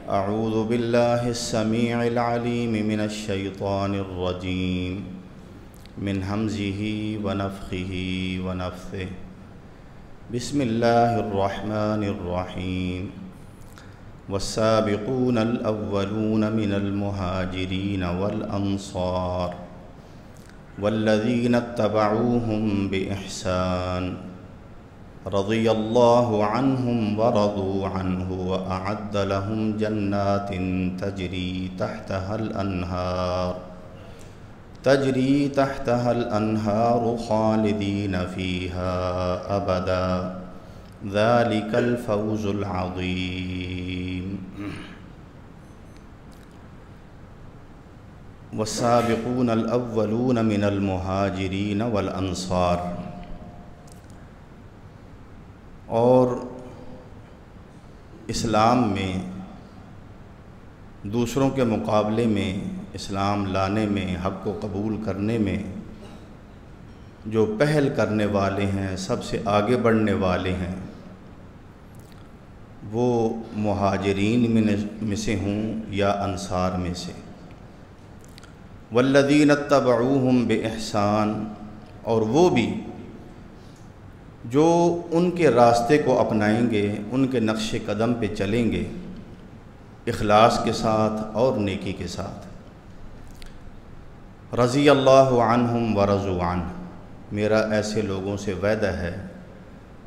أعوذ بالله السميع العليم من الشيطان الرجيم من همزه ونفخه ونفثه بسم الله الرحمن الرحيم والسابقون الأولون من المهاجرين والأنصار والذين اتبعوهم بإحسان رضي الله عنهم ورضوا عنه وأعد لهم جنات تجري تحتها الأنهار خالدين فيها أبدا ذلك الفوز العظيم والسابقون الأولون من المهاجرين والأنصار، اور اسلام میں دوسروں کے مقابلے میں اسلام لانے میں، حق کو قبول کرنے میں جو پہل کرنے والے ہیں، سب سے آگے بڑھنے والے ہیں، وہ مہاجرین میں سے ہوں یا انصار میں سے۔ والذین اتبعوہم بإحسان، اور وہ بھی جو ان کے راستے کو اپنائیں گے، ان کے نقش قدم پہ چلیں گے، اخلاص کے ساتھ اور نیکی کے ساتھ۔ رضی اللہ عنہم ورضوا عنہ، میرا ایسے لوگوں سے وعدہ ہے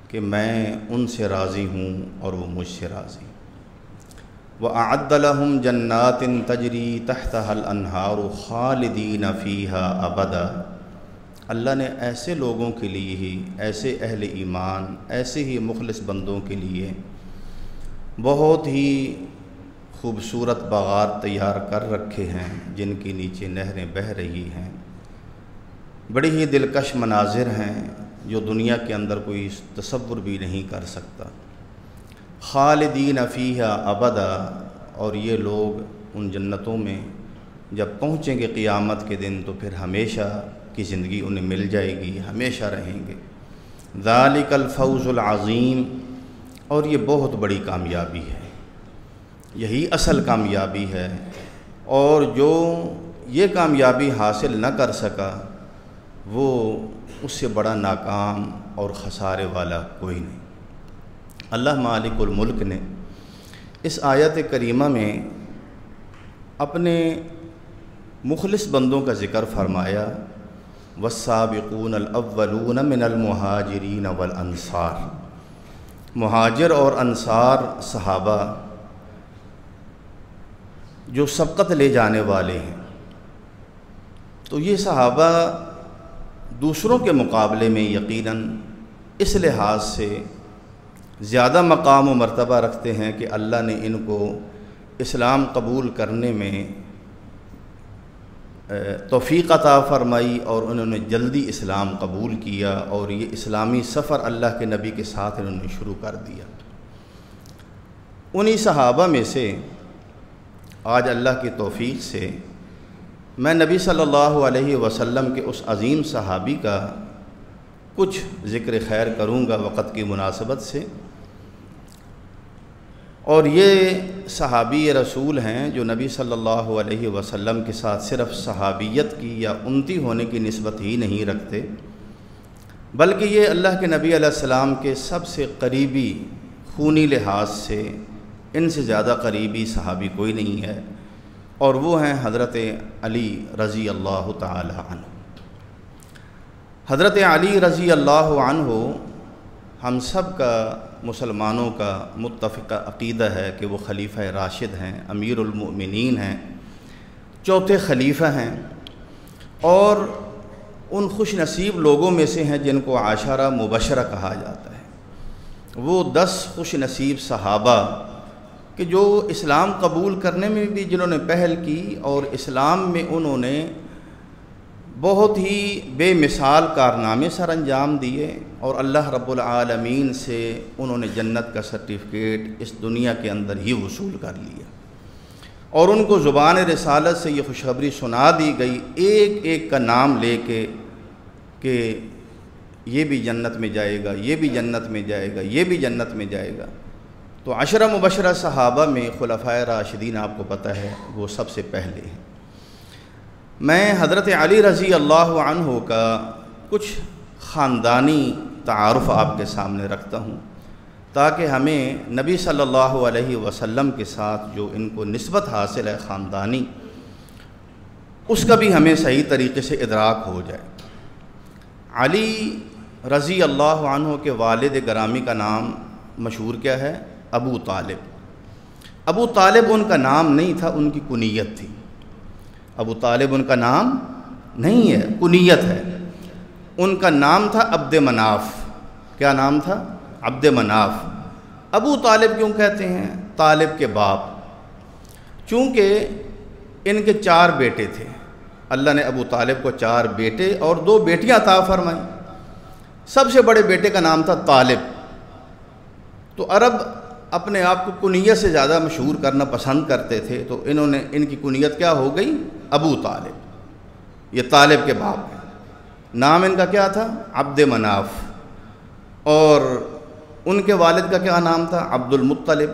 کہ میں ان سے راضی ہوں اور وہ مجھ سے راضی۔ وَأَعَدَّ لَهُمْ جَنَّاتٍ تَجْرِي تَحْتَهَا الْأَنْهَارُ خَالِدِينَ فِيهَا أَبَدًا، اللہ نے ایسے لوگوں کے لیے ہی، ایسے اہل ایمان، ایسے ہی مخلص بندوں کے لیے بہت ہی خوبصورت باغات تیار کر رکھے ہیں، جن کے نیچے نہریں بہہ رہی ہیں۔ بڑی ہی دلکش مناظر ہیں جو دنیا کے اندر کوئی تصور بھی نہیں کر سکتا۔ خالدین فیہا ابدا، اور یہ لوگ ان جنتوں میں جب پہنچیں گے قیامت کے دن تو پھر ہمیشہ کی زندگی انہیں مل جائے گی، ہمیشہ رہیں گے۔ ذالک الفوز العظیم، اور یہ بہت بڑی کامیابی ہے، یہی اصل کامیابی ہے، اور جو یہ کامیابی حاصل نہ کر سکا وہ اس سے بڑا ناکام اور خسارے والا کوئی نہیں۔ اللہ مالک الملک نے اس آیت کریمہ میں اپنے مخلص بندوں کا ذکر فرمایا، والسابقون الاولون من المہاجرین والانصار، مہاجر اور انصار صحابہ جو سبقت لے جانے والے ہیں، تو یہ صحابہ دوسروں کے مقابلے میں یقیناً اس لحاظ سے زیادہ مقام و مرتبہ رکھتے ہیں کہ اللہ نے ان کو اسلام قبول کرنے میں توفیق عطا فرمائی اور انہوں نے جلدی اسلام قبول کیا، اور یہ اسلامی سفر اللہ کے نبی کے ساتھ انہوں نے شروع کر دیا۔ انہی صحابہ میں سے آج اللہ کی توفیق سے میں نبی صلی اللہ علیہ وسلم کے اس عظیم صحابی کا کچھ ذکر خیر کروں گا وقت کی مناسبت سے، اور یہ صحابی رسول ہیں جو نبی صلی اللہ علیہ وسلم کے ساتھ صرف صحابیت کی یا امتی ہونے کی نسبت ہی نہیں رکھتے، بلکہ یہ اللہ کے نبی علیہ السلام کے سب سے قریبی خونی لحاظ سے ان سے زیادہ قریبی صحابی کوئی نہیں ہے، اور وہ ہیں حضرت علی رضی اللہ تعالی عنہ۔ حضرت علی رضی اللہ عنہ ہم سب کا، مسلمانوں کا متفق عقیدہ ہے کہ وہ خلیفہ راشد ہیں، امیر المؤمنین ہیں، چوتھے خلیفہ ہیں، اور ان خوش نصیب لوگوں میں سے ہیں جن کو عاشرہ مبشرہ کہا جاتا ہے۔ وہ 10 خوش نصیب صحابہ کہ جو اسلام قبول کرنے میں بھی جنہوں نے پہل کی، اور اسلام میں انہوں نے بہت ہی بے مثال کارنامے سر انجام دیے، اور اللہ رب العالمین سے انہوں نے جنت کا سرٹیفکیٹ اس دنیا کے اندر ہی وصول کر لیا، اور ان کو زبان رسالت سے یہ خوشخبری سنا دی گئی ایک ایک کا نام لے کے کہ یہ بھی جنت میں جائے گا، یہ بھی جنت میں جائے گا، یہ بھی جنت میں جائے گا۔ تو 10 مبشرہ صحابہ میں خلفائے راشدین آپ کو پتہ ہے وہ سب سے پہلے ہیں۔ میں حضرت علی رضی اللہ عنہ کا کچھ خاندانی تعارف آپ کے سامنے رکھتا ہوں تاکہ ہمیں نبی صلی اللہ علیہ وسلم کے ساتھ جو ان کو نسبت حاصل ہے خاندانی، اس کا بھی ہمیں صحیح طریقے سے ادراک ہو جائے۔ علی رضی اللہ عنہ کے والد گرامی کا نام مشہور کیا ہے؟ ابو طالب۔ ابو طالب ان کا نام نہیں تھا، ان کی کنیت تھی۔ ابو طالب ان کا نام نہیں ہے، کنیت ہے۔ ان کا نام تھا عبد مناف۔ کیا نام تھا؟ عبد مناف۔ ابو طالب کیوں کہتے ہیں؟ طالب کے باپ۔ چونکہ ان کے 4 بیٹے تھے، اللہ نے ابو طالب کو 4 بیٹے اور 2 بیٹیاں عطا فرمائیں۔ سب سے بڑے بیٹے کا نام تھا طالب۔ تو عرب اپنے آپ کو کنیت سے زیادہ مشہور کرنا پسند کرتے تھے، تو ان کی کنیت کیا ہو گئی؟ ابو طالب۔ یہ طالب کے باپ ہیں۔ نام ان کا کیا تھا؟ عبد مناف۔ اور ان کے والد کا کیا نام تھا؟ عبد المطلب۔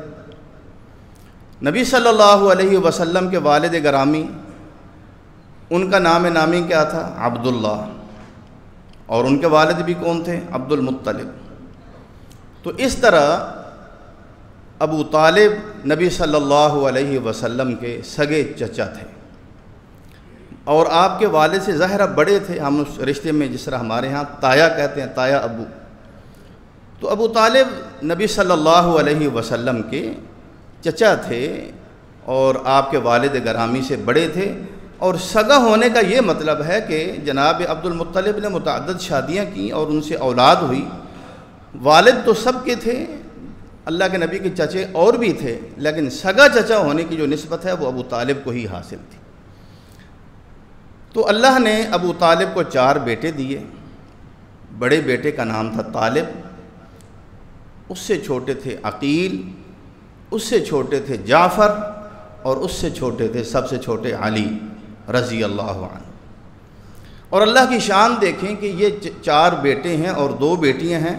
نبی صلی اللہ علیہ وسلم کے والد گرامی، ان کا نام نامی کیا تھا؟ عبداللہ۔ اور ان کے والد بھی کون تھے؟ عبد المطلب۔ تو اس طرح ابو طالب نبی صلی اللہ علیہ وسلم کے سگے چچا تھے، اور آپ کے والد سے ظاہرہ بڑے تھے۔ ہم اس رشتے میں جس طرح ہمارے ہاں تایا کہتے ہیں، تایا ابو، تو ابو طالب نبی صلی اللہ علیہ وسلم کے چچا تھے اور آپ کے والد گرامی سے بڑے تھے۔ اور سگا ہونے کا یہ مطلب ہے کہ جناب عبد المطلب نے متعدد شادیاں کیں اور ان سے اولاد ہوئی۔ والد تو سب کے تھے، اللہ کے نبی کے چچے اور بھی تھے، لیکن سگا چچا ہونے کی جو نسبت ہے وہ ابو طالب کو ہی حاصل تھی۔ تو اللہ نے ابو طالب کو 4 بیٹے دیے۔ بڑے بیٹے کا نام تھا طالب، اس سے چھوٹے تھے عقیل، اس سے چھوٹے تھے جعفر، اور اس سے چھوٹے تھے سب سے چھوٹے علی رضی اللہ عنہ۔ اور اللہ کی شان دیکھیں کہ یہ 4 بیٹے ہیں اور 2 بیٹیاں ہیں۔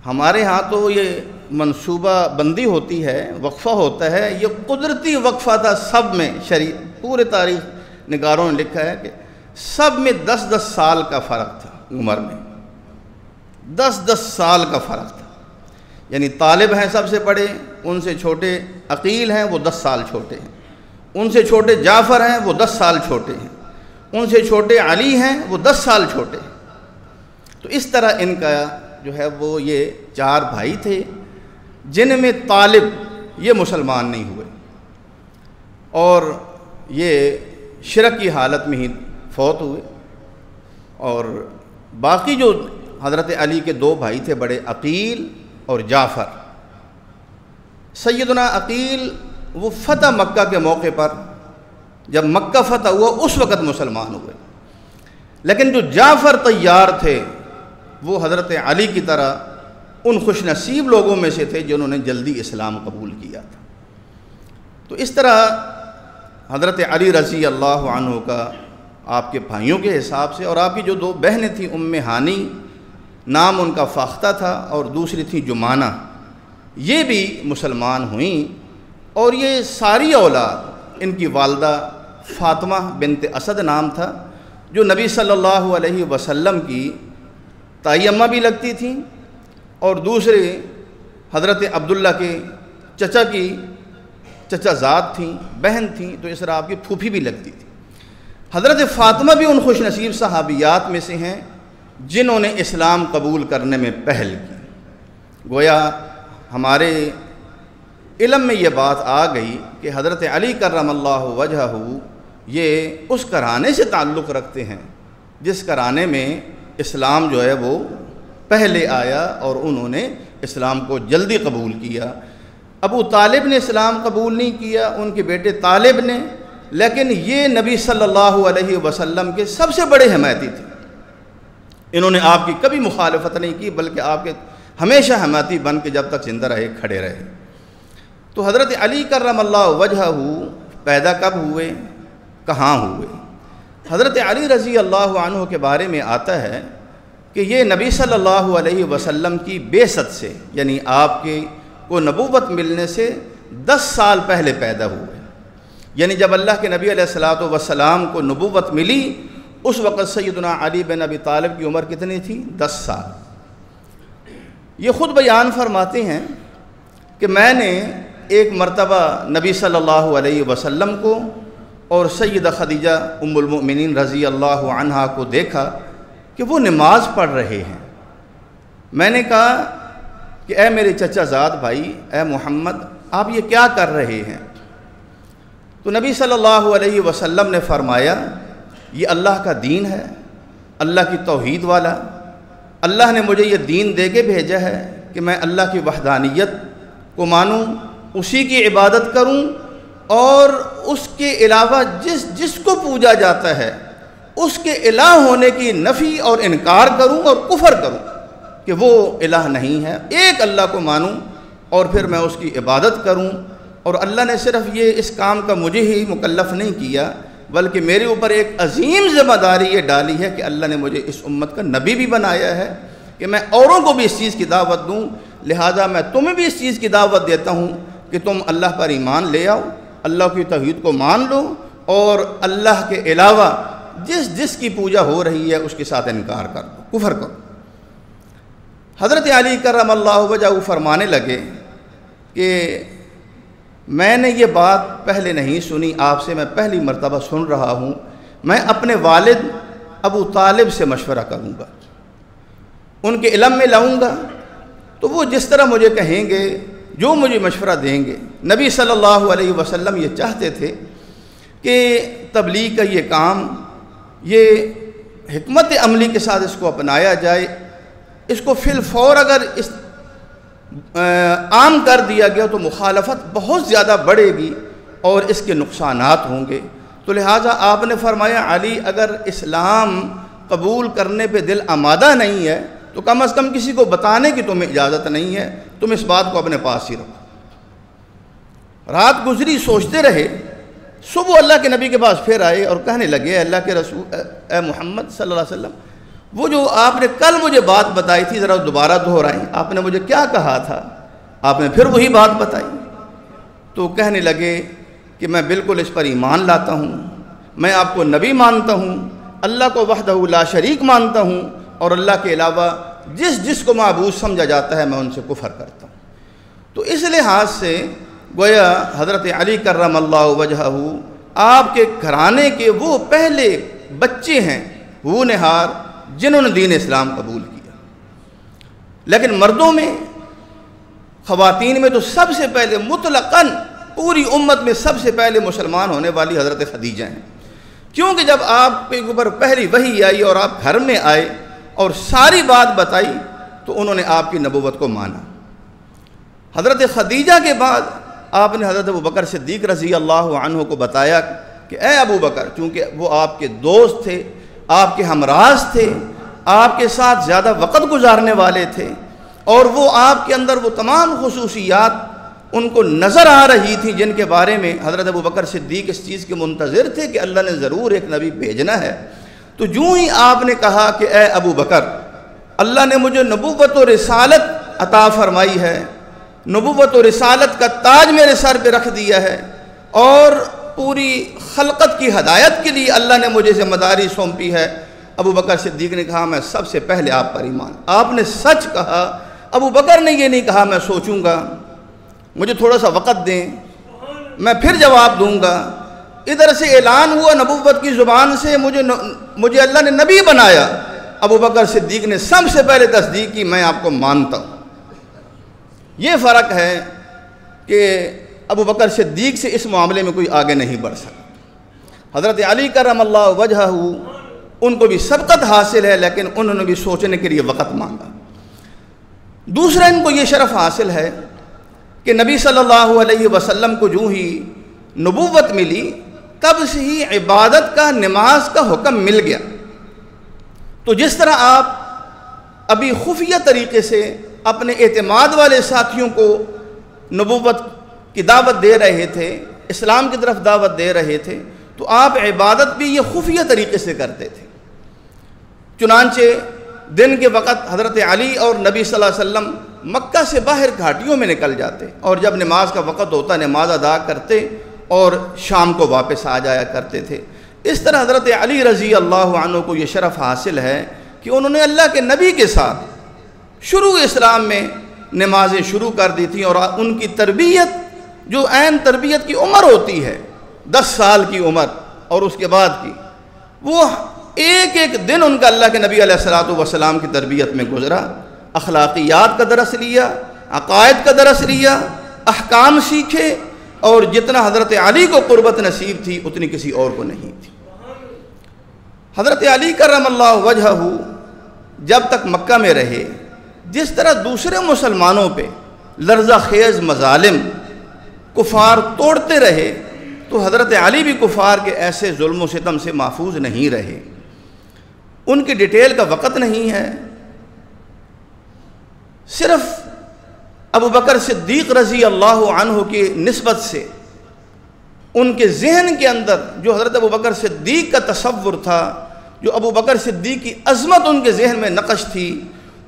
ہمارے ہاں تو یہ منصوبہ بندی ہوتی ہے، وقفہ ہوتا ہے، یہ قدرتی وقفہ تھا سب میں۔ پورے تاریخ نگاروں نے لکھا ہے کہ سب میں 10-10 سال کا فرق تھا، عمر میں 10-10 سال کا فرق تھا۔ یعنی طالب ہیں سب سے بڑے، ان سے چھوٹے عقیل ہیں، وہ 10 سال چھوٹے ہیں، ان سے چھوٹے جعفر ہیں، وہ 10 سال چھوٹے ہیں، ان سے چھوٹے علی ہیں، وہ 10 سال چھوٹے ہیں۔ تو اس طرح ان کا جو ہے وہ یہ 4 بھائی تھے، جن میں طالب یہ مسلمان نہیں ہوئے اور یہ شرک کی حالت میں ہی فوت ہوئے۔ اور باقی جو حضرت علی کے 2 بھائی تھے بڑے، عقیل اور جعفر، سیدنا عقیل وہ فتح مکہ کے موقع پر جب مکہ فتح ہوا اس وقت مسلمان ہوئے، لیکن جو جعفر طیار تھے وہ حضرت علی کی طرح ان خوش نصیب لوگوں میں سے تھے جنہوں نے جلدی اسلام قبول کیا تھا۔ تو اس طرح حضرت علی رضی اللہ عنہ کا آپ کے بھائیوں کے حساب سے، اور آپ کی جو 2 بہنیں تھیں، ام ہانی نام ان کا فاختہ تھا اور دوسری تھی جمانہ، یہ بھی مسلمان ہوئیں۔ اور یہ ساری اولاد، ان کی والدہ فاطمہ بنت اسد نام تھا، جو نبی صلی اللہ علیہ وسلم کی تائی اماں بھی لگتی تھیں، اور دوسرے حضرت عبداللہ کے چچا کی چچا ذات تھیں، بہن تھیں، تو اس طرح آپ کی پھوپھی بھی لگتی تھی۔ حضرت فاطمہ بھی ان خوش نصیب صحابیات میں سے ہیں جنہوں نے اسلام قبول کرنے میں پہل کی۔ گویا ہمارے علم میں یہ بات آ گئی کہ حضرت علی کرم اللہ وجہہ یہ اس گھرانے سے تعلق رکھتے ہیں جس گھرانے میں اسلام جو ہے وہ پہلے آیا اور انہوں نے اسلام کو جلدی قبول کیا۔ ابو طالب نے اسلام قبول نہیں کیا، ان کے بیٹے طالب نے، لیکن یہ نبی صلی اللہ علیہ وسلم کے سب سے بڑے حمایتی تھے۔ انہوں نے آپ کی کبھی مخالفت نہیں کی، بلکہ آپ کے ہمیشہ حمایتی بن کے جب تک زندہ رہے کھڑے رہے۔ تو حضرت علی کرم اللہ وجہہ پیدا کب ہوئے، کہاں ہوئے؟ حضرت علی رضی اللہ عنہ کے بارے میں آتا ہے کہ یہ نبی صلی اللہ علیہ وسلم کی بعثت سے، یعنی آپ کے کو نبوت ملنے سے 10 سال پہلے پیدا ہوئے، یعنی جب اللہ کے نبی علیہ الصلوۃ والسلام کو نبوت ملی اس وقت سیدنا علی بن ابی طالب کی عمر کتنی تھی؟ 10 سال۔ یہ خود بیان فرماتے ہیں کہ میں نے ایک مرتبہ نبی صلی اللہ علیہ وسلم کو اور سیدہ خدیجہ ام المؤمنین رضی اللہ عنہا کو دیکھا کہ وہ نماز پڑھ رہے ہیں۔ میں نے کہا کہ اے میرے چچا زاد بھائی، اے محمد، آپ یہ کیا کر رہے ہیں؟ تو نبی صلی اللہ علیہ وسلم نے فرمایا یہ اللہ کا دین ہے، اللہ کی توحید والا۔ اللہ نے مجھے یہ دین دے کے بھیجا ہے کہ میں اللہ کی وحدانیت کو مانوں، اسی کی عبادت کروں، اور اس کے علاوہ جس کو پوجا جاتا ہے اس کے الہ ہونے کی نفی اور انکار کروں اور کفر کروں کہ وہ الہ نہیں ہے، ایک اللہ کو مانوں اور پھر میں اس کی عبادت کروں۔ اور اللہ نے صرف یہ اس کام کا مجھے ہی مکلف نہیں کیا بلکہ میرے اوپر ایک عظیم ذمہ داری یہ ڈالی ہے کہ اللہ نے مجھے اس امت کا نبی بھی بنایا ہے کہ میں اوروں کو بھی اس چیز کی دعوت دوں، لہٰذا میں تمہیں بھی اس چیز کی دعوت دیتا ہوں کہ تم اللہ پر ایمان لے آؤ، اللہ کی توحید کو مان لو، اور اللہ کے علاوہ جس کی پوجا ہو رہی ہے اس کے ساتھ انکار کر دو، کفر کرو۔ حضرت علی کرم اللہ وجہہ فرمانے لگے کہ میں نے یہ بات پہلے نہیں سنی، آپ سے میں پہلی مرتبہ سن رہا ہوں، میں اپنے والد ابو طالب سے مشورہ کروں گا، ان کے علم میں لاؤں گا، تو وہ جس طرح مجھے کہیں گے، جو مجھے مشورہ دیں گے۔ نبی صلی اللہ علیہ وسلم یہ چاہتے تھے کہ تبلیغ کا یہ کام، یہ حکمت عملی کے ساتھ اس کو اپنایا جائے، اس کو فی الفور اگر عام کر دیا گیا تو مخالفت بہت زیادہ بڑھے گی اور اس کے نقصانات ہوں گے۔ تو لہٰذا آپ نے فرمایا علی اگر اسلام قبول کرنے پہ دل آمادہ نہیں ہے تو کم از کم کسی کو بتانے کی تمہیں اجازت نہیں ہے، تم اس بات کو اپنے پاس ہی رکھو۔ رات گزری، سوچتے رہے، صبح اللہ کے نبی کے پاس پھر آئے اور کہنے لگے اللہ کے رسول، اے محمد صلی اللہ علیہ وسلم، وہ جو آپ نے کل مجھے بات بتائی تھی ذرا دوبارہ دہرائیں، آپ نے مجھے کیا کہا تھا؟ آپ نے پھر وہی بات بتائی۔ تو کہنے لگے کہ میں بالکل اس پر ایمان لاتا ہوں، میں آپ کو نبی مانتا ہوں، اللہ کو وحدہ لا شریک مانتا ہوں، اور اللہ کے علاوہ جس کو معبود سمجھا جاتا ہے میں ان سے کفر کرتا ہوں۔ تو اس لحاظ سے گویا حضرت علی کرم اللہ وجہہ آپ کے گھرانے کے وہ پہلے بچے ہیں وہ نہار جنہوں نے دین اسلام قبول کیا۔ لیکن مردوں میں، خواتین میں تو سب سے پہلے مطلقاً پوری امت میں سب سے پہلے مسلمان ہونے والی حضرت خدیجہ ہیں، کیونکہ جب آپ کے اوپر پہلی وحی آئی اور آپ گھر میں آئے اور ساری بات بتائی تو انہوں نے آپ کی نبوت کو مانا۔ حضرت خدیجہ کے بعد آپ نے حضرت ابوبکر صدیق رضی اللہ عنہ کو بتایا کہ اے ابو بکر، چونکہ وہ آپ کے دوست تھے، آپ کے ہمراز تھے، آپ کے ساتھ زیادہ وقت گزارنے والے تھے، اور وہ آپ کے اندر وہ تمام خصوصیات ان کو نظر آ رہی تھیں جن کے بارے میں حضرت ابوبکر صدیق اس چیز کے منتظر تھے کہ اللہ نے ضرور ایک نبی بھیجنا ہے۔ تو جوں ہی آپ نے کہا کہ اے ابو بکر، اللہ نے مجھے نبوت و رسالت عطا فرمائی ہے، نبوت و رسالت کا تاج میرے سر پہ رکھ دیا ہے، اور پوری خلقت کی ہدایت کے لیے اللہ نے مجھے ذمہ داری سونپی ہے۔ ابو بکر صدیق نے کہا میں سب سے پہلے آپ پر ایمان۔ آپ نے سچ کہا، ابو بکر نے یہ نہیں کہا میں سوچوں گا، مجھے تھوڑا سا وقت دیں، میں پھر جواب دوں گا۔ ادھر سے اعلان ہوا نبوت کی زبان سے، مجھے اللہ نے نبی بنایا۔ ابو بکر صدیق نے سب سے پہلے تصدیق کی میں آپ کو مانتا ہوں۔ یہ فرق ہے کہ ابو بکر صدیق سے اس معاملے میں کوئی آگے نہیں بڑھ سکتا۔ حضرت علی کرم اللہ وجہہ ان کو بھی سبقت حاصل ہے، لیکن انہوں نے بھی سوچنے کے لیے وقت مانگا۔ دوسرا ان کو یہ شرف حاصل ہے کہ نبی صلی اللہ علیہ وسلم کو جو ہی نبوت ملی تب سے ہی عبادت کا، نماز کا حکم مل گیا۔ تو جس طرح آپ ابھی خفیہ طریقے سے اپنے اعتماد والے ساتھیوں کو نبوت کی دعوت دے رہے تھے، اسلام کی طرف دعوت دے رہے تھے، تو آپ عبادت بھی یہ خفیہ طریقے سے کرتے تھے۔ چنانچہ دن کے وقت حضرت علی اور نبی صلی اللہ علیہ وسلم مکہ سے باہر گھاٹیوں میں نکل جاتے اور جب نماز کا وقت ہوتا نماز ادا کرتے اور شام کو واپس آ جایا کرتے تھے۔ اس طرح حضرت علی رضی اللہ عنہ کو یہ شرف حاصل ہے کہ انہوں نے اللہ کے نبی کے ساتھ شروع اسلام میں نمازیں شروع کر دی تھیں، اور ان کی تربیت جو عین تربیت کی عمر ہوتی ہے 10 سال کی عمر اور اس کے بعد کی، وہ ایک ایک دن ان کا اللہ کے نبی علیہ الصلوۃ والسلام کی تربیت میں گزرا، اخلاقیات کا درس لیا، عقائد کا درس لیا، احکام سیکھے، اور جتنا حضرت علی کو قربت نصیب تھی اتنی کسی اور کو نہیں تھی۔ حضرت علی کرم اللہ وجہہ جب تک مکہ میں رہے، جس طرح دوسرے مسلمانوں پہ لرزہ خیز مظالم کفار توڑتے رہے، تو حضرت علی بھی کفار کے ایسے ظلم و ستم سے محفوظ نہیں رہے۔ ان کی ڈیٹیل کا وقت نہیں ہے، صرف ابو بکر صدیق رضی اللہ عنہ کی نسبت سے ان کے ذہن کے اندر جو حضرت ابو بکر صدیق کا تصور تھا، جو ابو بکر صدیق کی عظمت ان کے ذہن میں نقش تھی،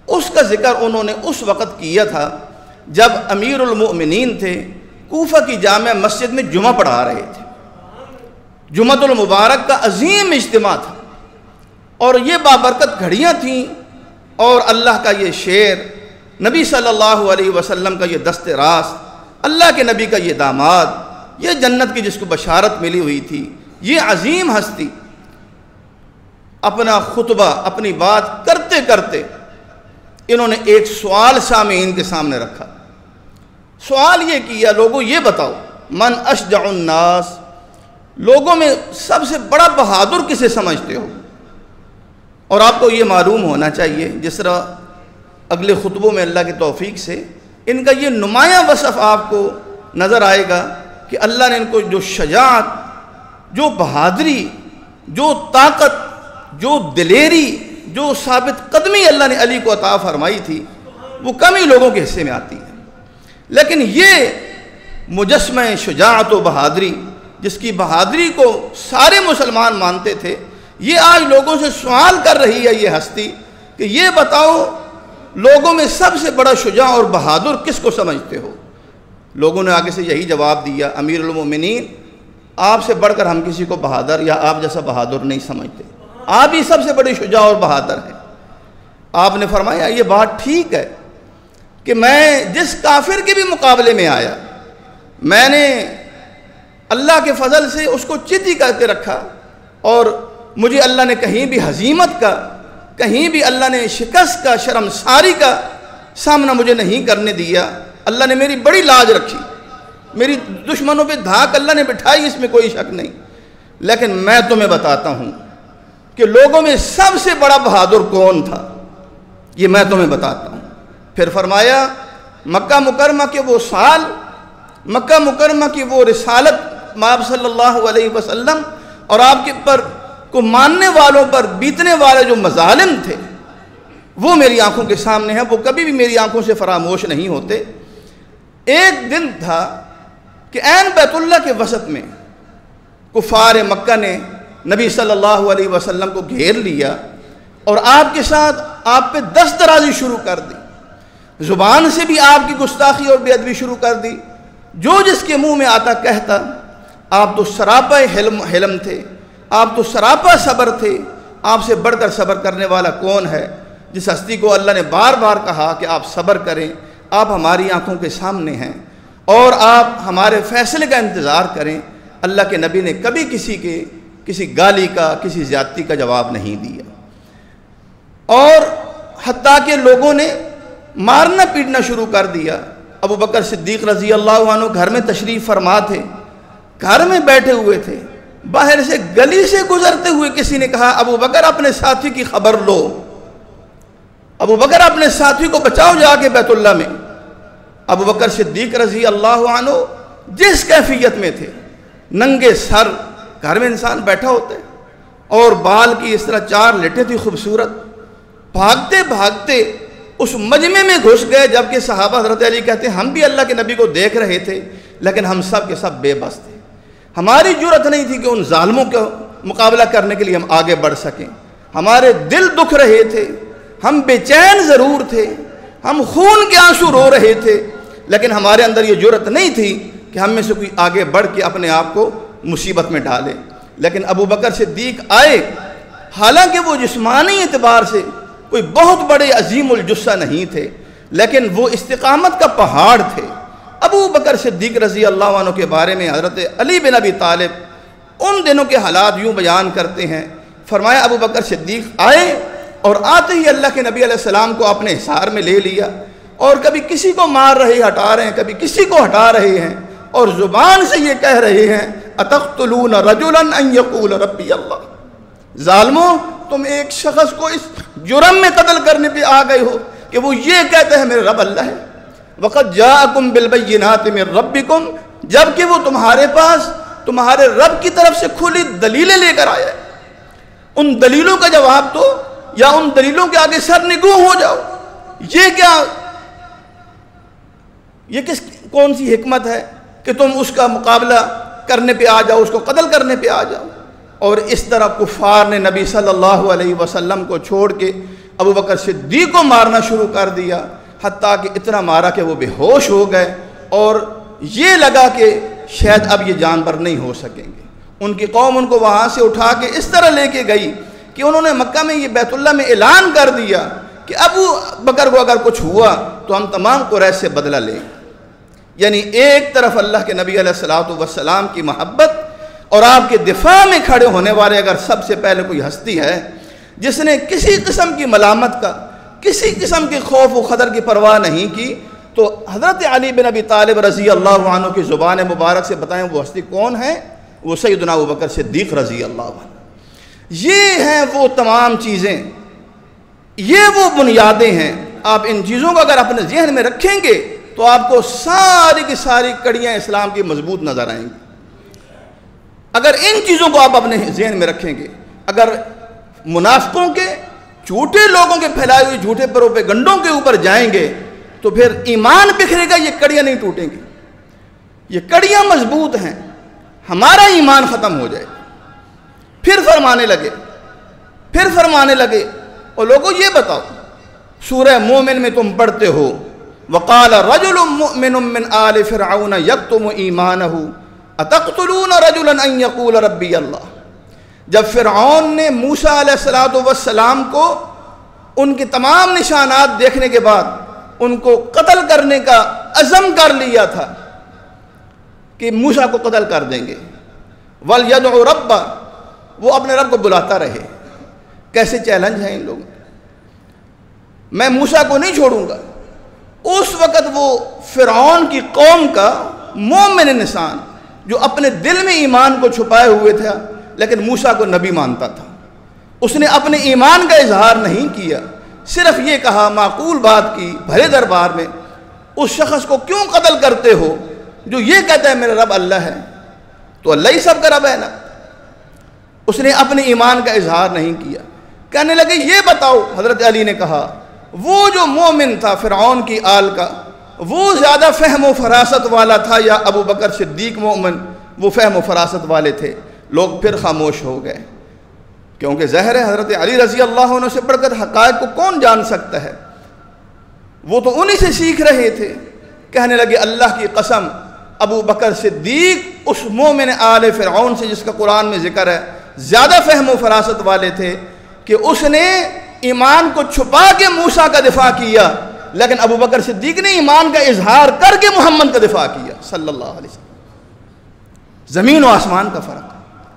اس کا ذکر انہوں نے اس وقت کیا تھا جب امیر المؤمنین تھے، کوفہ کی جامع مسجد میں جمعہ پڑھا رہے تھے۔ جمعۃ المبارک کا عظیم اجتماع تھا، اور یہ بابرکت گھڑیاں تھیں، اور اللہ کا یہ شعر، نبی صلی اللہ علیہ وسلم کا یہ دست راست، اللہ کے نبی کا یہ داماد، یہ جنت کی جس کو بشارت ملی ہوئی تھی، یہ عظیم ہستی اپنا خطبہ، اپنی بات کرتے کرتے انہوں نے ایک سوال سامعین کے سامنے رکھا۔ سوال یہ کیا، لوگوں یہ بتاؤ، من اشجع الناس، لوگوں میں سب سے بڑا بہادر کسے سمجھتے ہو؟ اور آپ کو یہ معلوم ہونا چاہیے، جس طرح اگلے خطبوں میں اللہ کی توفیق سے ان کا یہ نمایاں وصف آپ کو نظر آئے گا کہ اللہ نے ان کو جو شجاعت، جو بہادری، جو طاقت، جو دلیری، جو ثابت قدمی اللہ نے علی کو عطا فرمائی تھی، وہ کم ہی لوگوں کے حصے میں آتی ہے۔ لیکن یہ مجسمہ شجاعت و بہادری، جس کی بہادری کو سارے مسلمان مانتے تھے، یہ آج لوگوں سے سوال کر رہی ہے یہ ہستی کہ یہ بتاؤ لوگوں میں سب سے بڑا شجاع اور بہادر کس کو سمجھتے ہو؟ لوگوں نے آگے سے یہی جواب دیا، امیر المومنین، آپ سے بڑھ کر ہم کسی کو بہادر یا آپ جیسا بہادر نہیں سمجھتے، آپ ہی سب سے بڑے شجاع اور بہادر ہیں۔ آپ نے فرمایا یہ بات ٹھیک ہے کہ میں جس کافر کے بھی مقابلے میں آیا، میں نے اللہ کے فضل سے اس کو چیتی کر کے رکھا، اور مجھے اللہ نے کہیں بھی ہزیمت کا، کہیں بھی اللہ نے شکست کا، شرمساری کا سامنا مجھے نہیں کرنے دیا۔ اللہ نے میری بڑی لاج رکھی، میری دشمنوں پہ دھاک اللہ نے بٹھائی، اس میں کوئی شک نہیں۔ لیکن میں تمہیں بتاتا ہوں کہ لوگوں میں سب سے بڑا بہادر کون تھا، یہ میں تمہیں بتاتا ہوں۔ پھر فرمایا مکہ مکرمہ کے وہ سال، مکہ مکرمہ کی وہ رسالت آپ صلی اللہ علیہ وسلم اور آپ کے پر کو ماننے والوں پر بیتنے والے جو مظالم تھے، وہ میری آنکھوں کے سامنے ہیں، وہ کبھی بھی میری آنکھوں سے فراموش نہیں ہوتے۔ ایک دن تھا کہ عین بیت اللہ کے وسط میں کفار مکہ نے نبی صلی اللہ علیہ وسلم کو گھیر لیا، اور آپ کے ساتھ آپ پہ دست درازی شروع کر دی، زبان سے بھی آپ کی گستاخی اور بے ادبی شروع کر دی، جو جس کے منہ میں آتا کہتا۔ آپ تو سراپا حلم تھے، آپ تو سراپا صبر تھے، آپ سے بڑھ کر صبر کرنے والا کون ہے؟ جس ہستی کو اللہ نے بار بار کہا کہ آپ صبر کریں، آپ ہماری آنکھوں کے سامنے ہیں اور آپ ہمارے فیصلے کا انتظار کریں۔ اللہ کے نبی نے کبھی کسی گالی کا، کسی زیادتی کا جواب نہیں دیا، اور حتیٰ کہ لوگوں نے مارنا پیٹنا شروع کر دیا۔ ابو بکر صدیق رضی اللہ عنہ گھر میں تشریف فرما تھے، گھر میں بیٹھے ہوئے تھے، باہر سے گلی سے گزرتے ہوئے کسی نے کہا ابو بکر اپنے ساتھی کی خبر لو، ابو بکر اپنے ساتھی کو بچاؤ جا کے بیت اللہ میں۔ ابو بکر صدیق رضی اللہ عنہ جس کیفیت میں تھے، ننگے سر، گھر میں انسان بیٹھا ہوتا ہے اور بال کی اس طرح 4 لٹیں تھی خوبصورت، بھاگتے بھاگتے اس مجمع میں گھس گئے، جبکہ صحابہ حضرت علی کہتے ہیں ہم بھی اللہ کے نبی کو دیکھ رہے تھے، لیکن ہم سب کے سب بے بس تھے، ہماری جرأت نہیں تھی کہ ان ظالموں کا مقابلہ کرنے کے لیے ہم آگے بڑھ سکیں، ہمارے دل دکھ رہے تھے، ہم بے چین ضرور تھے، ہم خون کے آنسو رو رہے تھے، لیکن ہمارے اندر یہ جرأت نہیں تھی کہ ہم میں سے کوئی آگے بڑھ کے اپنے آپ کو مصیبت میں ڈالے۔ لیکن ابو بکر صدیق آئے، حالانکہ وہ جسمانی اعتبار سے کوئی بہت بڑے عظیم الجثہ نہیں تھے، لیکن وہ استقامت کا پہاڑ تھے۔ ابو بکر صدیق رضی اللہ عنہ کے بارے میں حضرت علی بن ابی طالب ان دنوں کے حالات یوں بیان کرتے ہیں، فرمایا ابو بکر صدیق آئے اور آتے ہی اللہ کے نبی علیہ السلام کو اپنے حصار میں لے لیا، اور کبھی کسی کو مار رہے ہٹا رہے ہیں، کبھی کسی کو ہٹا رہے ہیں، اور زبان سے یہ کہہ رہے ہیں اتقتلون رجلا ان یقول ربی اللہ، ظالموں تم ایک شخص کو اس جرم میں قتل کرنے پہ آ گئے ہو کہ وہ یہ کہتے ہیں میرے رب اللہ ہے۔ وقد جاءکم بالبینات من ربکم، جبکہ وہ تمہارے پاس تمہارے رب کی طرف سے کھلی دلیلیں لے کر آیا ہے، ان دلیلوں کا جواب دو یا ان دلیلوں کے آگے سرنگوں ہو جاؤ۔ یہ کیا، یہ کون سی حکمت ہے کہ تم اس کا مقابلہ کرنے پہ آ جاؤ، اس کو قتل کرنے پہ آ جاؤ؟ اور اس طرح کفار نے نبی صلی اللہ علیہ وسلم کو چھوڑ کے ابو بکر صدیق کو مارنا شروع کر دیا، حتیٰ کہ اتنا مارا کہ وہ بے ہوش ہو گئے، اور یہ لگا کہ شاید اب یہ جانبر نہیں ہو سکیں گے۔ ان کی قوم ان کو وہاں سے اٹھا کے اس طرح لے کے گئی کہ انہوں نے مکہ میں یہ بیت اللہ میں اعلان کر دیا کہ ابو بکر کو اگر کچھ ہوا تو ہم تمام قریش سے بدلہ لیں گے۔ یعنی ایک طرف اللہ کے نبی علیہ السلام کی محبت اور آپ کے دفاع میں کھڑے ہونے والے اگر سب سے پہلے کوئی ہستی ہے جس نے کسی قسم کی ملامت کا، کسی قسم کے خوف و خطر کی پرواہ نہیں کی، تو حضرت علی بن ابی طالب رضی اللہ عنہ کی زبان مبارک سے بتائیں وہ ہستی کون ہے؟ وہ سیدنا ابو بکر صدیق رضی اللہ عنہ۔ یہ ہیں وہ تمام چیزیں، یہ وہ بنیادیں ہیں۔ آپ ان چیزوں کو اگر اپنے ذہن میں رکھیں گے تو آپ کو ساری کی ساری کڑیاں اسلام کی مضبوط نظر آئیں گی۔ اگر ان چیزوں کو آپ اپنے ذہن میں رکھیں گے، اگر منافقوں کے، جھوٹے لوگوں کے پھیلائے ہوئے جھوٹے پروپیگنڈوں کے اوپر جائیں گے تو پھر ایمان بکھرے گا، یہ کڑیاں نہیں ٹوٹیں گی، یہ کڑیاں مضبوط ہیں، ہمارا ایمان ختم ہو جائے۔ پھر فرمانے لگے اور لوگوں یہ بتاؤ، سورہ مومن میں تم پڑھتے ہو وقال رجل مؤمن من آل فرعون یکتم ایمانہ اتقتلون رجلا ان یقول ربی اللہ۔ جب فرعون نے موسیٰ علیہ السلام کو ان کے تمام نشانات دیکھنے کے بعد ان کو قتل کرنے کا عزم کر لیا تھا کہ موسیٰ کو قتل کر دیں گے، وَلْيَدْعُ رَبَّ، وہ اپنے رب کو بلاتا رہے۔ کیسے چیلنج ہیں ان لوگوں، میں موسیٰ کو نہیں چھوڑوں گا۔ اس وقت وہ فرعون کی قوم کا مومن انسان جو اپنے دل میں ایمان کو چھپائے ہوئے تھا لیکن موسیٰ کو نبی مانتا تھا، اس نے اپنے ایمان کا اظہار نہیں کیا، صرف یہ کہا، معقول بات کی بھرے دربار میں، اس شخص کو کیوں قتل کرتے ہو جو یہ کہتا ہے میرا رب اللہ ہے؟ تو اللہ ہی سب کا رب ہے نا۔ اس نے اپنے ایمان کا اظہار نہیں کیا۔ کہنے لگے یہ بتاؤ، حضرت علی نے کہا وہ جو مومن تھا فرعون کی آل کا، وہ زیادہ فہم و فراست والا تھا یا ابو بکر صدیق مومن وہ فہم و فراست والے تھے؟ لوگ پھر خاموش ہو گئے، کیونکہ ظاہر ہے حضرت علی رضی اللہ عنہ سے بڑھ کر حقائق کو کون جان سکتا ہے، وہ تو انہی سے سیکھ رہے تھے۔ کہنے لگے اللہ کی قسم، ابو بکر صدیق اس مومن آل فرعون سے جس کا قرآن میں ذکر ہے زیادہ فہم و فراست والے تھے کہ اس نے ایمان کو چھپا کے موسیٰ کا دفاع کیا، لیکن ابو بکر صدیق نے ایمان کا اظہار کر کے محمد کا دفاع کیا صلی اللہ علیہ وسلم۔ زمین و آسمان کا فرق۔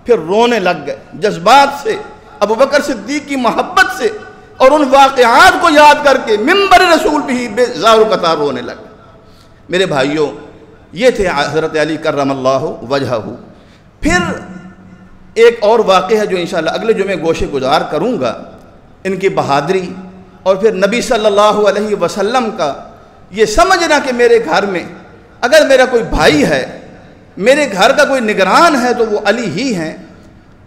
پھر رونے لگ گئے جذبات سے، ابو بکر صدیق کی محبت سے، اور ان واقعات کو یاد کر کے منبر رسول بھی بے زار و قطار رونے لگ گئے۔ میرے بھائیوں، یہ تھے حضرت علی کرم اللہ وجہہ۔ پھر ایک اور واقعہ ہے جو انشاءاللہ اگلے جمعے گوشے گزار کروں گا، ان کی بہادری اور پھر نبی صلی اللہ علیہ وسلم کا یہ سمجھنا کہ میرے گھر میں اگر میرا کوئی بھائی ہے، میرے گھر کا کوئی نگران ہے تو وہ علی ہی ہیں۔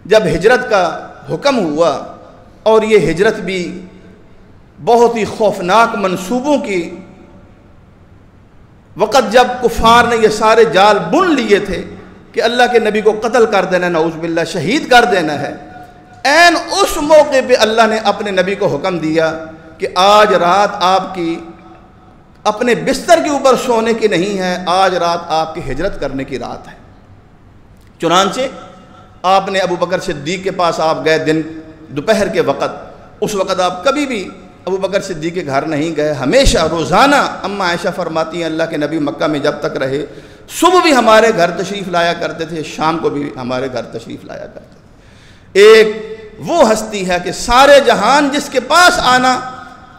جب ہجرت کا حکم ہوا اور یہ ہجرت بھی بہت ہی خوفناک منصوبوں کی وقت، جب کفار نے یہ سارے جال بن لیے تھے کہ اللہ کے نبی کو قتل کر دینا، نعوذ باللہ شہید کر دینا ہے، عین اس موقع پہ اللہ نے اپنے نبی کو حکم دیا کہ آج رات آپ کی اپنے بستر کے اوپر سونے کی نہیں ہے، آج رات آپ کی ہجرت کرنے کی رات ہے۔ چنانچہ آپ نے ابو بکر صدیق کے پاس آپ گئے دوپہر کے وقت، اس وقت آپ کبھی بھی ابو بکر صدیق کے گھر نہیں گئے، ہمیشہ روزانہ اماں عائشہ فرماتی ہیں اللہ کے نبی مکہ میں جب تک رہے صبح بھی ہمارے گھر تشریف لایا کرتے تھے، شام کو بھی ہمارے گھر تشریف لایا کرتے تھے۔ ایک وہ ہستی ہے کہ سارے جہان جس کے پاس آنا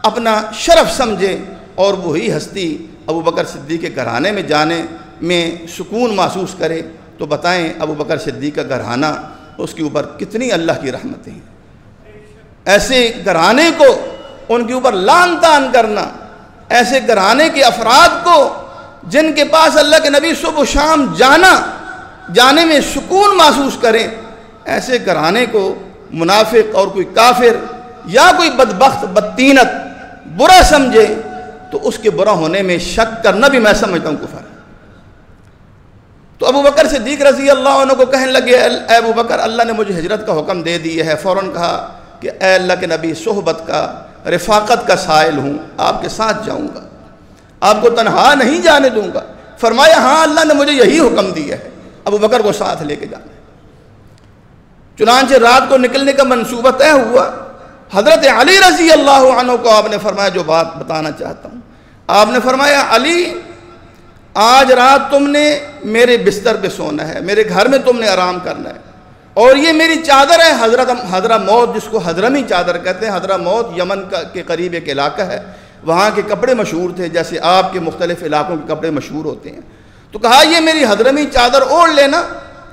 اپنا شرف سمجھے، اور وہی ہستی ابو بکر صدیق کے گھرانے میں جانے میں سکون محسوس کرے، تو بتائیں ابو بکر صدیق کا گھرانہ، اس کے اوپر کتنی اللہ کی رحمتیں ہیں۔ ایسے گھرانے کو ان کے اوپر لعن طعن کرنا، ایسے گھرانے کے افراد کو جن کے پاس اللہ کے نبی صبح و شام جانے میں سکون محسوس کریں، ایسے گھرانے کو منافق اور کوئی کافر یا کوئی بدبخت بدتینت برا سمجھے تو اس کے برا ہونے میں شک کرنا بھی میں سمجھتا ہوں کفر ہے۔ تو ابو بکر صدیق رضی اللہ عنہ کو کہنے لگے اے ابو بکر اللہ نے مجھے ہجرت کا حکم دے دیا ہے۔ فوراً کہا کہ اے اللہ کے نبی صحبت کا رفاقت کا سائل ہوں، آپ کے ساتھ جاؤں گا، آپ کو تنہا نہیں جانے دوں گا۔ فرمایا ہاں اللہ نے مجھے یہی حکم دیا ہے، ابو بکر کو ساتھ لے کے جانا ہے۔ چنانچہ رات کو نکلنے کا منصوبہ طے ہوا۔ حضرت علی رضی اللہ عنہ کو آپ نے فرمایا جو بات بتانا چاہتا ہوں، آپ نے فرمایا علی آج رات تم نے میرے بستر پہ سونا ہے، میرے گھر میں تم نے آرام کرنا ہے، اور یہ میری چادر ہے حضرہ موت، جس کو حضرمی چادر کہتے ہیں۔ حضرہ موت یمن کے قریب ایک علاقہ ہے، وہاں کے کپڑے مشہور تھے جیسے آپ کے مختلف علاقوں کے کپڑے مشہور ہوتے ہیں۔ تو کہا یہ میری حضرمی چادر اوڑھ لینا،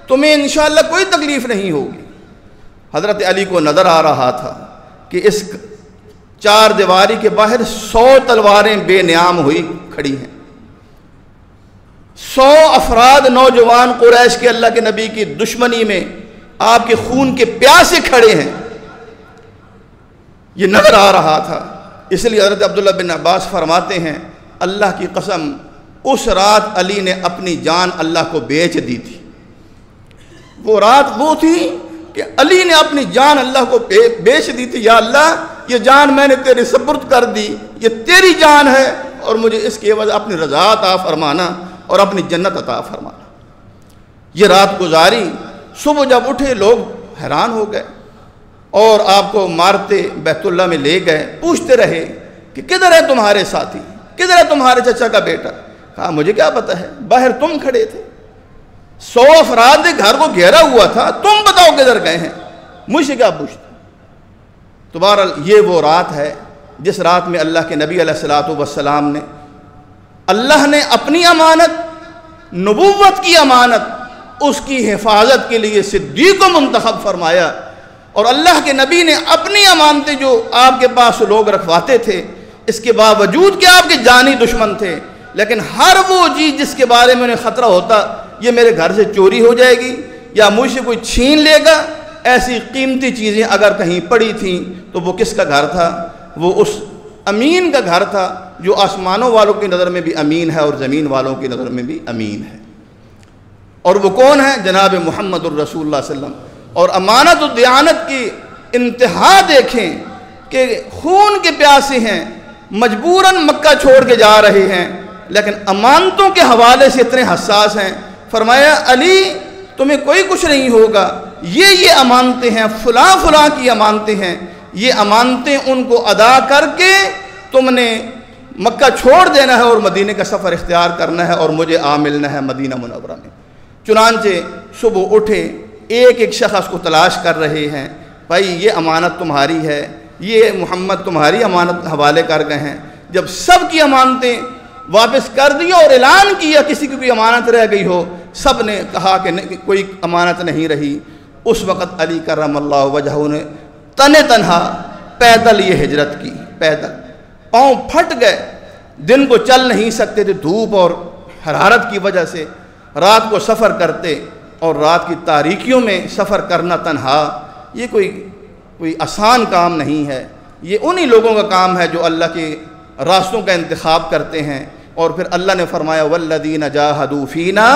تمہیں انشاءاللہ کوئی تکلیف نہیں ہوگی۔ حضرت علی کو نظر آ رہا تھا کہ اس چار دیواری کے باہر 100 تلواریں بے نیام ہوئی کھڑی ہیں، 100 افراد نوجوان قریش کے اللہ کے نبی کی دشمنی میں آپ کے خون کے پیاسے کھڑے ہیں، یہ نظر آ رہا تھا۔ اس لیے حضرت عبداللہ بن عباس فرماتے ہیں اللہ کی قسم اس رات علی نے اپنی جان اللہ کو بیچ دی تھی۔ وہ رات وہ تھی کہ علی نے اپنی جان اللہ کو بیچ دی تھی، یا اللہ یہ جان میں نے تیرے سپرد کر دی، یہ تیری جان ہے، اور مجھے اس کے عوض اپنی رضا عطا فرمانا اور اپنی جنت عطا فرمانا۔ یہ رات گزاری، صبح جب اٹھے لوگ حیران ہو گئے اور آپ کو مارتے بیت اللہ میں لے گئے، پوچھتے رہے کہ کدھر ہے تمہارے ساتھی، کدھر ہے تمہارے چچا کا بیٹا؟ کہا مجھے کیا پتہ ہے، باہر تم کھڑے تھے، 100 افراد گھر کو گھیرا ہوا تھا، تم بتاؤ کدھر گئے ہیں، مجھ سے کیا پوچھتے؟ تو بہرحال یہ وہ رات ہے جس رات میں اللہ کے نبی علیہ السلام نے اللہ نے اپنی امانت، نبوت کی امانت، اس کی حفاظت کے لیے صدیق کو منتخب فرمایا، اور اللہ کے نبی نے اپنی امانتیں جو آپ کے پاس لوگ رکھواتے تھے، اس کے باوجود کہ آپ کے جانی دشمن تھے، لیکن ہر وہ چیز جس کے بارے میں انہیں خطرہ ہوتا یہ میرے گھر سے چوری ہو جائے گی یا مجھ سے کوئی چھین لے گا، ایسی قیمتی چیزیں اگر کہیں پڑی تھیں تو وہ کس کا گھر تھا؟ وہ اس امین کا گھر تھا جو آسمانوں والوں کی نظر میں بھی امین ہے اور زمین والوں کی نظر میں بھی امین ہے۔ اور وہ کون ہے؟ جناب محمد الرسول اللہ صلی اللہ علیہ وسلم۔ اور امانت و دیانت کی انتہا دیکھیں کہ خون کے پیاسے ہیں، مجبوراً مکہ چھوڑ کے جا رہے ہیں، لیکن امانتوں کے حوالے سے اتنے حساس ہیں۔ فرمایا علی تمہیں کوئی کچھ نہیں ہوگا، یہ امانتیں ہیں، فلاں فلاں کی امانتیں ہیں، یہ امانتیں ان کو ادا کر کے تم نے مکہ چھوڑ دینا ہے اور مدینے کا سفر اختیار کرنا ہے اور مجھے آ ملنا ہے مدینہ منورہ میں۔ چنانچہ صبح اٹھے، ایک ایک شخص کو تلاش کر رہے ہیں، بھائی یہ امانت تمہاری ہے، یہ محمد تمہاری امانت حوالے کر گئے ہیں۔ جب سب کی امانتیں واپس کر دی اور اعلان کیا کسی کی کوئی امانت رہ گئی ہو، سب نے کہا کہ کوئی امانت نہیں رہی، اس وقت علی کرم اللہ وجہہ نے تنہا پیدل یہ ہجرت کی، پیدل، پاؤں پھٹ گئے، دن کو چل نہیں سکتے تھے دھوپ اور حرارت کی وجہ سے، رات کو سفر کرتے، اور رات کی تاریکیوں میں سفر کرنا تنہا یہ کوئی آسان کام نہیں ہے، یہ انہی لوگوں کا کام ہے جو اللہ کے راستوں کا انتخاب کرتے ہیں۔ اور پھر اللہ نے فرمایا والذین جاہدوا فینا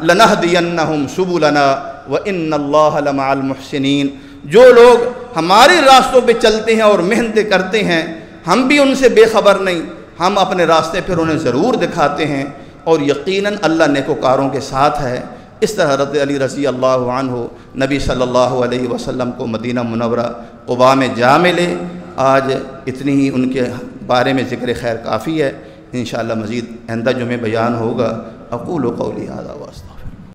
لنہدینہم سبلنا وان اللہ لمع المحسنین، جو لوگ ہمارے راستوں پہ چلتے ہیں اور محنتیں کرتے ہیں، ہم بھی ان سے بے خبر نہیں، ہم اپنے راستے پھر انہیں ضرور دکھاتے ہیں، اور یقیناً اللہ نیکوکاروں کے ساتھ ہے۔ اس طرح حضرت علی رضی اللہ عنہ نبی صلی اللہ علیہ وسلم کو مدینہ منورہ قباء میں جا ملے۔ آج اتنی ہی ان کے بارے میں ذکر خیر کافی ہے، انشاءاللہ مزید آئندہ جمعے بیان ہوگا۔ اقول قولی ھذا واستغفر